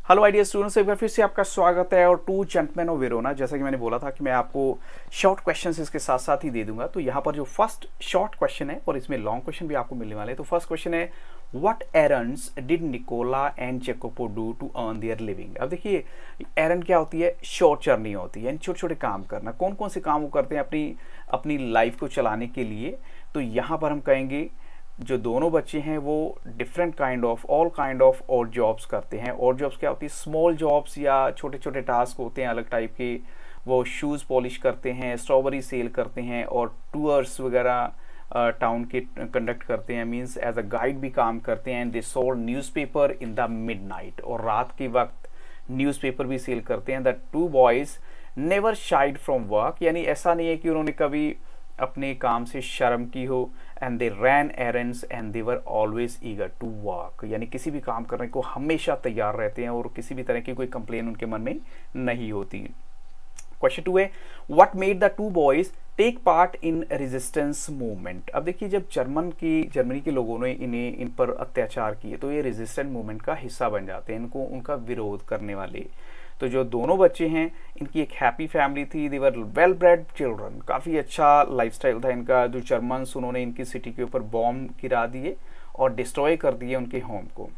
Hello idea students, एक बार फिर से आपका स्वागत है। और टू जेंटलमैन ऑफ वेरोना, जैसा कि मैंने बोला था कि मैं आपको शॉर्ट क्वेश्चंस इसके साथ साथ ही दे दूंगा। तो यहाँ पर जो फर्स्ट शॉर्ट क्वेश्चन है और इसमें लॉन्ग क्वेश्चन भी आपको मिलने वाले हैं। तो फर्स्ट क्वेश्चन है, what errands did Nicola and Jacopo do to earn their living. अब देखिए, एरन क्या होती है? शॉर्ट जर्नी होती है, यानी छोटे छोटे काम करना। कौन कौन से काम वो करते हैं अपनी अपनी लाइफ को चलाने के लिए? तो यहाँ पर हम कहेंगे जो दोनों बच्चे हैं वो different kind of all kind of और जॉब्स करते हैं। और जॉब्स क्या होती है? स्मॉल जॉब्स या छोटे छोटे टास्क होते हैं अलग टाइप के। वो शूज़ पॉलिश करते हैं, स्ट्रॉबेरी सेल करते हैं और टूर्स वगैरह टाउन के कंडक्ट करते हैं, मींस एज अ गाइड भी काम करते हैं। And they sold newspaper in the midnight, और रात के वक्त न्यूज़पेपर भी सेल करते हैं। The two boys never shied from work, यानी ऐसा नहीं है कि उन्होंने कभी अपने काम से शर्म की हो। And they ran errands and they were always eager to work, यानी किसी भी काम करने को हमेशा तैयार रहते हैं और किसी भी तरह की कोई कंप्लेन उनके मन में नहीं होती। क्वेश्चन 2 है, what made the two boys take part in resistance movement. अब देखिए, जब जर्मनी के लोगों ने इन पर अत्याचार किए तो ये रेजिस्टेंस मूवमेंट का हिस्सा बन जाते हैं, इनको उनका विरोध करने वाले। तो जो दोनों बच्चे हैं, इनकी एक हैप्पी फैमिली थी, दे वर वेल ब्रेड चिल्ड्रन, काफ़ी अच्छा लाइफस्टाइल था इनका। जो जर्मन्स, उन्होंने इनकी सिटी के ऊपर बॉम्ब गिरा दिए और डिस्ट्रॉय कर दिए उनके होम को।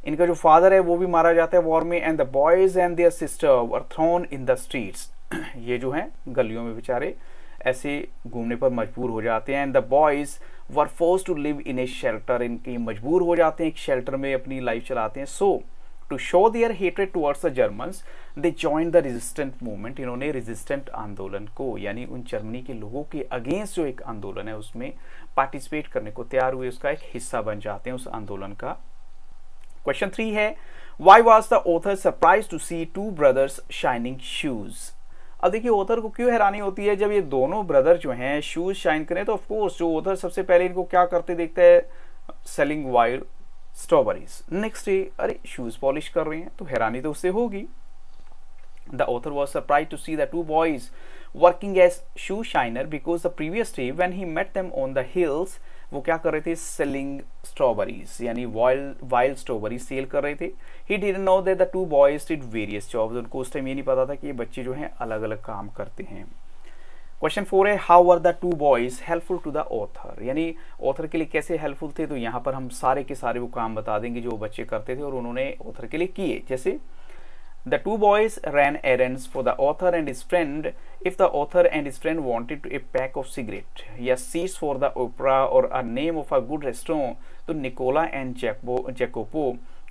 इनका जो फादर है वो भी मारा जाता है वॉर में। And the boys and their sister were thrown in the streets, ये जो हैं गलियों में बेचारे ऐसे घूमने पर मजबूर हो जाते हैं। And the boys were forced to live in a shelter, इनकी मजबूर हो जाते हैं एक शेल्टर में अपनी लाइफ चलाते हैं। So to show their hatred towards the Germans they joined the resistant movement, इन्होंने रेजिस्टेंट आंदोलन को, यानी उन जर्मनी के लोगों के अगेंस्ट जो एक आंदोलन है उसमें पार्टिसिपेट करने को तैयार हुए, उसका एक हिस्सा बन जाते हैं उस आंदोलन का। क्वेश्चन 3 है, why was the author surprise to see two brothers shining shoes. अब देखिए, ऑथर को क्यों हैरानी होती है जब ये दोनों ब्रदर जो हैं शूज शाइन करें? तो ऑफकोर्स जो ऑथर सबसे पहले इनको क्या करते देखते हैं? Selling wild strawberries. Next day, अरे शूज पॉलिश कर रहे हैं, तो हैरानी तो उससे होगी। The author was surprised to see the two boys working as shoe shiner because the previous day when he met them on the hills, वो क्या कर रहे थे? सेलिंग स्ट्रॉबेरीज, यानी वाइल्ड स्ट्रॉबेरी सेल कर रहे थे। He didn't know that the two boys did various jobs, उनको उस टाइम ये नहीं पता था कि ये बच्चे जो हैं अलग अलग काम करते हैं। क्वेश्चन 4 है, how were the two boys helpful to the author, यानी ऑथर के लिए कैसे हेल्पफुल थे? तो यहाँ पर हम सारे के सारे वो काम बता देंगे जो बच्चे करते थे और उन्होंने ऑथर के लिए किए। जैसे the two boys ran errands for the author and his friend. If the author and his friend wanted a pack of cigarette या seats for the opera or a name of a good restaurant, तो Nicola and Jacopo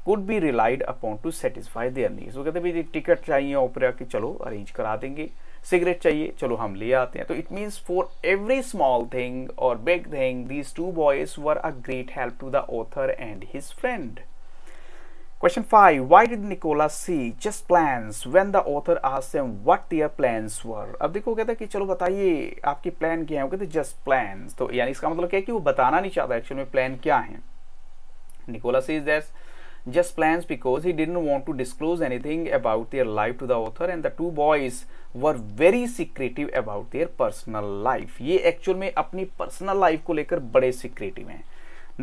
could be relied upon to satisfy their needs. वो कहते भाई ticket चाहिए opera की, चलो arrange करा देंगे। सिगरेट चाहिए, चलो हम ले आते हैं। तो it means for every small thing और big thing these two boys were a great help to the author and his friend. Question 5, why did Nicola see just plans when the author asked them what their plans were? अब देखो, कहता है कि चलो बताइए आपके plan क्या है। वो कहते जस्ट प्लान्स, तो यानी इसका मतलब क्या है कि वो बताना नहीं चाहता एक्चुअल में प्लान क्या है। Nicola says that just plans because he didn't want to disclose anything about their life to the author, and the two boys were very secretive about their personal life. ये actual में अपनी personal life को लेकर बड़े secretive हैं।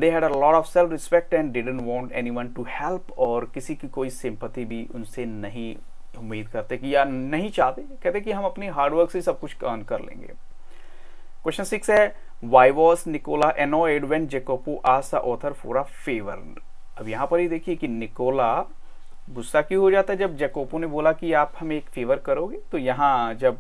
They had a lot of self respect and didn't want anyone to help, और किसी की कोई सिंपैथी भी उनसे नहीं उम्मीद करते कि या नहीं चाहते, कहते कि हम अपनी हार्डवर्क से सब कुछ अर्न कर लेंगे। क्वेश्चन 6 है, why was Nicola annoyed when Jacopo asked the author for a favor? अब यहाँ पर ही देखिए कि निकोला गुस्सा क्यों हो जाता है जब जैकोपो ने बोला कि आप हमें एक फेवर करोगे। तो यहाँ जब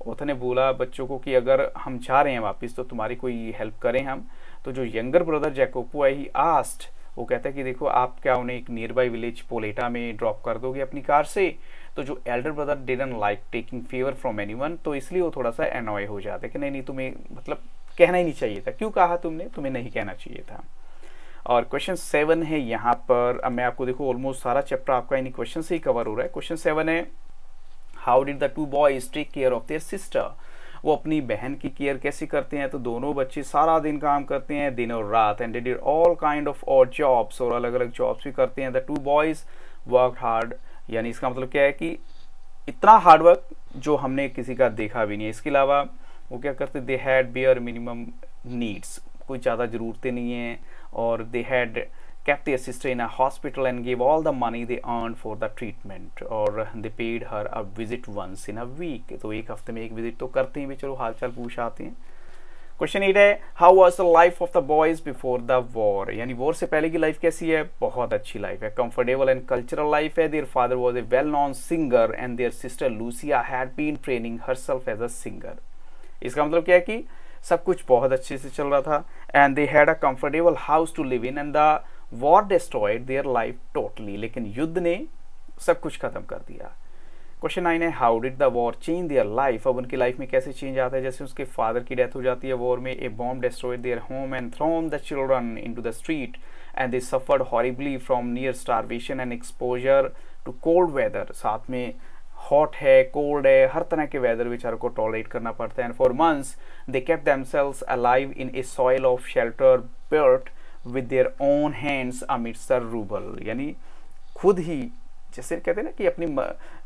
ऑथर ने बोला बच्चों को कि अगर हम जा रहे हैं वापस तो तुम्हारी कोई हेल्प करें हम, तो जो यंगर ब्रदर जैकोपो है ही आस्क्ड, वो कहता है कि देखो आप क्या उन्हें एक नियर बाई विलेज पोलेटा में ड्रॉप कर दोगे अपनी कार से। तो जो Elder brother didn't like taking favour from anyone, तो इसलिए वो थोड़ा सा एनॉय हो जाता है कि नहीं तुम्हें मतलब कहना ही नहीं चाहिए था, क्यों कहा तुमने, तुम्हें नहीं कहना चाहिए था। और क्वेश्चन 7 है यहाँ पर, अब मैं आपको देखो ऑलमोस्ट सारा चैप्टर आपका इन्हीं क्वेश्चन से ही कवर हो रहा है। क्वेश्चन 7 है, how did the two boys take care of their sister, वो अपनी बहन की केयर कैसे करते हैं? तो दोनों बच्चे सारा दिन काम करते हैं, दिन और रात। And they did all kind of odd jobs, और अलग अलग जॉब्स भी करते हैं। The two boys work hard, यानी इसका मतलब क्या है कि इतना हार्डवर्क जो हमने किसी का देखा भी नहीं है। इसके अलावा वो क्या करते, they had bare minimum needs, कोई ज़्यादा ज़रूरतें नहीं हैं, और they had kept their sister in a hospital and gave all the money they earned for the treatment, और they paid her a visit once in a week। तो एक हफ्ते में एक विजिट तो करते हैं भी, चलो हाल चाल पूछ आते हैं। क्वेश्चन 8 है, how was the life of the boys before the war, यानी वॉर से पहले की लाइफ कैसी है? बहुत अच्छी लाइफ है, कंफर्टेबल एंड कल्चरल लाइफ है। Their father was a well known singer and their sister Lucia had been training herself as a singer. इसका मतलब क्या है कि सब कुछ बहुत अच्छे से चल रहा था। And they had a comfortable house to live in and the war destroyed their life totally, लेकिन युद्ध ने सब कुछ खत्म कर दिया। क्वेश्चन 9 है, how did the war change their life, अब उनकी लाइफ में कैसे चेंज आता है? जैसे उसके फादर की डेथ हो जाती है वॉर में, a bomb destroyed their home and thrown the children into the street and they suffered horribly from near starvation and exposure to cold weather. साथ में हॉट है, कोल्ड है, हर तरह के वेदर बेचारों को टॉलरेट करना पड़ता है। And for months they kept themselves alive in A soil of shelter built with their own hands amidst the rouble, यानी खुद ही, जैसे कहते हैं ना कि अपनी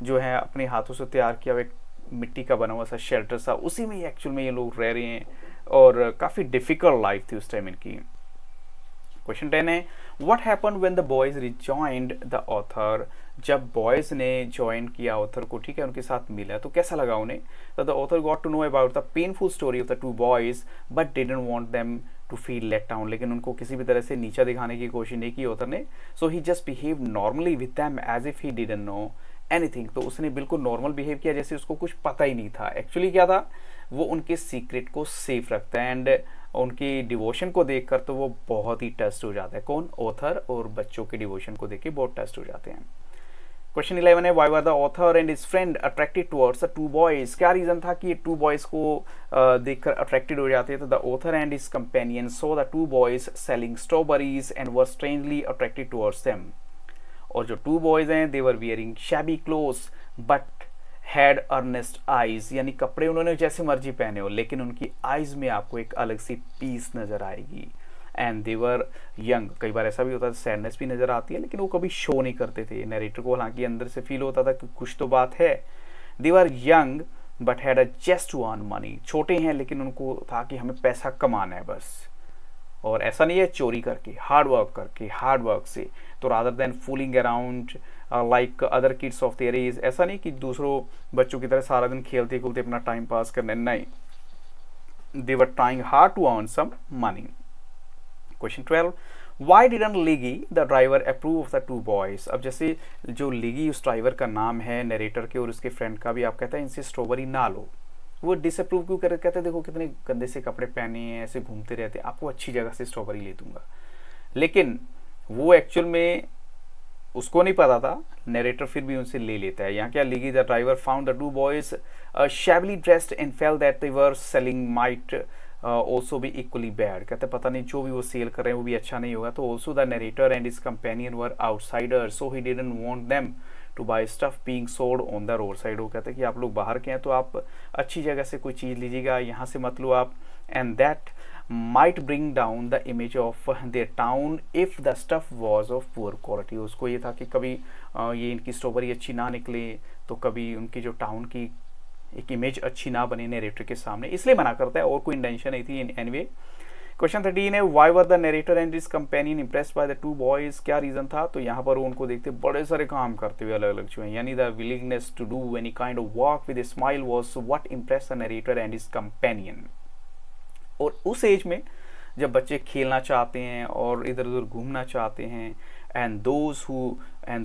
जो है अपने हाथों से तैयार किया हुआ एक मिट्टी का बना हुआ सा शेल्टर सा, उसी में एक्चुअल में ये लोग रह रहे हैं और काफ़ी डिफिकल्ट लाइफ थी उस टाइम इनकी। क्वेश्चन 10 है, what happened when the boys rejoined the author, जब बॉयज ने ज्वाइन किया ऑथर को, ठीक है, उनके साथ मिला तो कैसा लगा उन्हें? तो the author got to know about the painful story of the two boys but didn't want them to feel let down, लेकिन उनको किसी भी तरह से नीचा दिखाने की कोशिश नहीं की ऑथर ने। So he just behave normally with them as if he didn't know anything, तो उसने बिल्कुल नॉर्मल बिहेव किया जैसे उसको कुछ पता ही नहीं था। एक्चुअली क्या था, वो उनके सीक्रेट को सेफ रखता है एंड उनकी डिवोशन को देखकर तो वो बहुत ही टस्ट हो जाता है। कौन? ऑथर, और बच्चों के डिवोशन को देख के बहुत टस्ट हो जाते हैं। क्वेश्चन 11 है, why were the author and his friend attracted towards the two boys, क्या रीजन था कि ये टू बॉयज को देखकर अट्रैक्टेड हो जाते हैं? तो the author and his companion saw the two boys selling strawberries and were strangely attracted towards them, और जो टू बॉयज हैं they were wearing shabby clothes but had earnest eyes, यानी कपड़े उन्होंने जैसे मर्जी पहने हो लेकिन उनकी आईज में आपको एक अलग सी पीस नजर आएगी। एंड दे वर यंग, कई बार ऐसा भी होता है सैडनेस भी नजर आती है लेकिन वो कभी शो नहीं करते थे नरेटर को, हालांकि अंदर से फील होता था कि कुछ तो बात है। They were young but had a just to earn money, छोटे हैं लेकिन उनको था कि हमें पैसा कमाना है बस, और ऐसा नहीं है चोरी करके, हार्ड वर्क से, तो rather than fooling around like other kids of their age, ऐसा नहीं कि दूसरों बच्चों की तरह सारा दिन खेलते कूदते अपना टाइम पास करने, नहीं, they were trying hard to earn some money. Question 12, why didn't Luigi the driver approve of the two boys, अब जैसे जो लिगी उस ड्राइवर का नाम है नरेटर के और उसके फ्रेंड का भी, आप कहते हैं इनसे स्ट्रॉबेरी ना लो, वो डिसअप्रूव क्यों कर, कहते हैं देखो कितने गंदे से कपड़े पहने हैं, ऐसे घूमते रहते हैं, आपको अच्छी जगह से स्ट्रॉबेरी ले दूंगा। लेकिन वो एक्चुअल में उसको नहीं पता था, नरेटर फिर भी उनसे ले लेता है। यहाँ क्या, Luigi the driver found the two boys shabbily dressed and felt that they were selling might also be equally bad, कहते पता नहीं जो भी वो सेल कर रहे हैं वो भी अच्छा नहीं होगा। तो also the narrator and his companion were outsiders so he didn't want them to buy stuff being sold on the road side, वो कहते हैं कि आप लोग बाहर के हैं तो आप अच्छी जगह से कोई चीज़ लीजिएगा, यहाँ से मत लो आप। And that might bring down the image of their town if the stuff was of poor quality, उसको ये था कि कभी ये इनकी स्ट्रॉबेरी अच्छी ना निकले तो कभी उनकी जो टाउन की एक इमेज अच्छी ना बने नरेटर के सामने, इसलिए मना करता है, और कोई इंटेंशन नहीं थी इन एनीवे। क्वेश्चन 13 है, why were the narrator and his companion impressed by the two boys, क्या रीजन था? तो यहाँ पर वो उनको देखते बड़े सारे काम करते हुए अलग अलग जो है, यानी the willingness to do any kind of work with a smile was what impressed the narrator and his companion. और उस एज में जब बच्चे खेलना चाहते हैं और इधर उधर घूमना चाहते हैं, and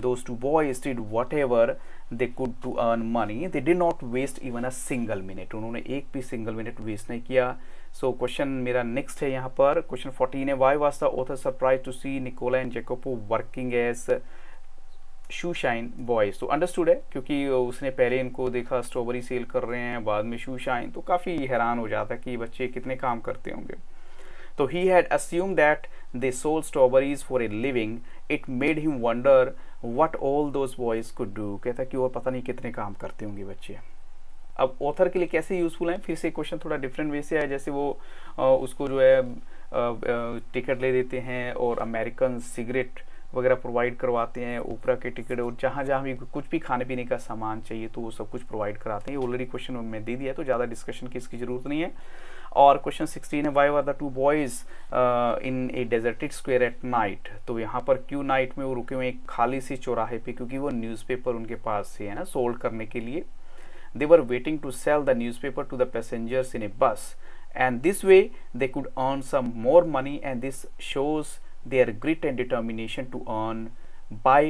those two boys did whatever they could to earn money, they did not waste even a single minute, उन्होंने एक भी सिंगल मिनट वेस्ट नहीं किया। सो क्वेश्चन मेरा नेक्स्ट है यहाँ पर, क्वेश्चन 14 है, why was the author surprise to see Nicola and Jacopo working as shoe shine boys, तो अंडरस्टूड है क्योंकि उसने पहले इनको देखा स्ट्रॉबेरी सेल कर रहे हैं, बाद में शू शाइन, तो काफ़ी हैरान हो जाता है कि बच्चे कितने काम करते होंगे। तो he had assumed that they sold strawberries for a living. It made him wonder what all those boys could do. कहता कि वो पता नहीं कितने काम करते होंगे बच्चे। अब ऑथर के लिए कैसे यूजफुल है, फिर से क्वेश्चन थोड़ा डिफरेंट वे से है, जैसे वो उसको जो है टिकट ले देते हैं और अमेरिकन सिगरेट वगैरह प्रोवाइड करवाते हैं, ओपरा के टिकट, और जहाँ जहाँ भी कुछ भी खाने पीने का सामान चाहिए तो वो सब कुछ प्रोवाइड कराते हैं। ऑलरेडी क्वेश्चन में दे दिया है तो ज़्यादा डिस्कशन की इसकी ज़रूरत नहीं है। और क्वेश्चन 16 है why are the two boys in a deserted square at night. तो यहाँ पर क्यों नाइट में वो रुके हुए एक खाली सी चौराहे पे, क्योंकि वो न्यूज़पेपर उनके पास से है ना सोल्ड करने के लिए। They were waiting to sell the newspaper to the passengers in a bus and this way they could earn some more money, and this shows their grit and determination to earn by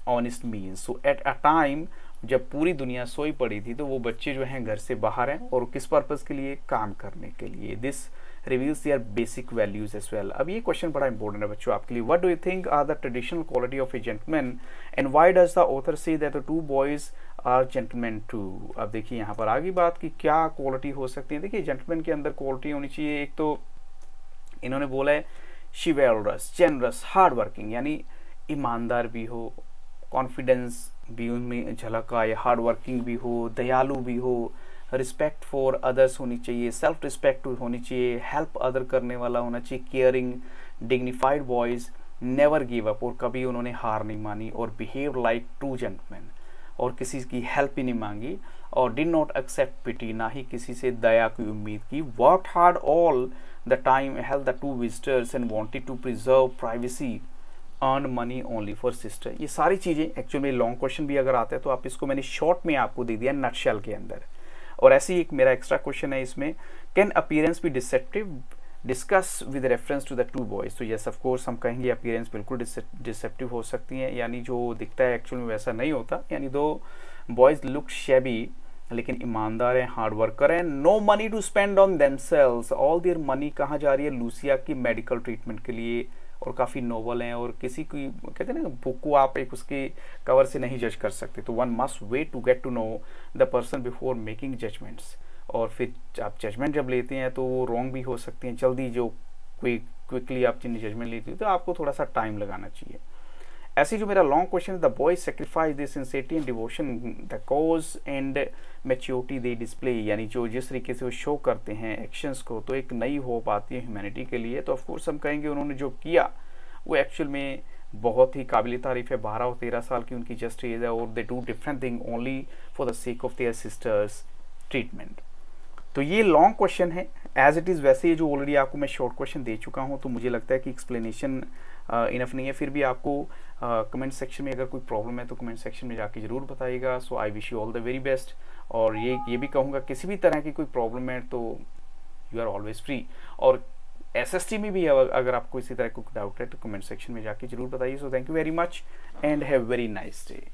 honest means. So at a time जब पूरी दुनिया सोई पड़ी थी तो वो बच्चे जो हैं घर से बाहर हैं और किस पर्पज़ के लिए, काम करने के लिए। This reveals their basic values as well. अब ये क्वेश्चन बड़ा इंपॉर्टेंट है बच्चों आपके लिए। What do you think are the traditional quality of a gentleman and why does the author say that the two boys are gentleman too. अब देखिए यहाँ पर आगे बात की क्या क्वालिटी हो सकती है। देखिए जेंटलमैन के अंदर क्वालिटी होनी चाहिए, एक तो इन्होंने बोला है शिवेलरस, जेनरस, हार्ड वर्किंग, यानी ईमानदार भी हो, कॉन्फिडेंस भी उनमें झलक आए, हार्ड वर्किंग भी हो, दयालु भी हो, रिस्पेक्ट फॉर अदर्स होनी चाहिए, सेल्फ रिस्पेक्ट होनी चाहिए, हेल्प अदर करने वाला होना चाहिए, caring, dignified boys, never give up, और कभी उन्होंने हार नहीं मानी, और बिहेव लाइक ट्रू जेंटलमैन, और किसी की हेल्प ही नहीं मांगी, और डिड नॉट एक्सेप्ट पिटी, ना ही किसी से दया की उम्मीद की, worked hard all the time, help the two visitors and wanted to preserve privacy, earn money only for sister. ये सारी चीज़ें एक्चुअली लॉन्ग क्वेश्चन भी अगर आता है तो आप इसको मैंने शॉर्ट में आपको दे दिया नटशेल के अंदर। और ऐसे ही एक मेरा एक्स्ट्रा क्वेश्चन है इसमें, can appearance be deceptive, discuss with reference to the two boys. तो यस ऑफ कोर्स हम कहेंगे अपीयरेंस बिल्कुल डिसेप्टिव हो सकती है, यानी जो दिखता है एक्चुअल में वैसा नहीं होता। यानी दो बॉयज लुक शेबी लेकिन ईमानदार हैं, हार्ड वर्कर हैं, no money to spend on themselves, all their money कहाँ जा रही है, लूसिया की मेडिकल ट्रीटमेंट के लिए, और काफ़ी नोबल हैं, और किसी की कहते हैं ना बुक को आप एक उसके कवर से नहीं जज कर सकते। तो one must wait to get to know the person before making judgments, और फिर आप जजमेंट जब लेते हैं तो वो रॉन्ग भी हो सकती हैं। जल्दी जो क्विकली आप जिन जजमेंट लेती हो तो आपको थोड़ा सा टाइम लगाना चाहिए। ऐसे जो मेरा लॉन्ग क्वेश्चन है, the boys sacrifice this sincerity and devotion the cause and maturity they display, यानी जो जिस तरीके से वो शो करते हैं एक्शंस को, तो एक नई होप आती है ह्यूमैनिटी के लिए। तो ऑफकोर्स हम कहेंगे उन्होंने जो किया वो एक्चुअल में बहुत ही काबिल तारीफ है। 12 और 13 साल की उनकी जस्ट एज है, और they do different thing only for the sake of their sisters treatment. तो ये लॉन्ग क्वेश्चन है एज इट इज़। वैसे ये जो ऑलरेडी आपको मैं शॉर्ट क्वेश्चन दे चुका हूँ, तो मुझे लगता है कि एक्सप्लेनेशन इनफ नहीं है। फिर भी आपको कमेंट सेक्शन में अगर कोई प्रॉब्लम है तो कमेंट सेक्शन में जाके ज़रूर बताइएगा। So I wish you all the very best. और ये भी कहूँगा किसी भी तरह की कोई प्रॉब्लम है तो यू आर ऑलवेज फ्री। और SST में भी अगर आपको इसी तरह कोई डाउट है तो कमेंट सेक्शन में जाके ज़रूर बताइए। So thank you very much and have very nice day.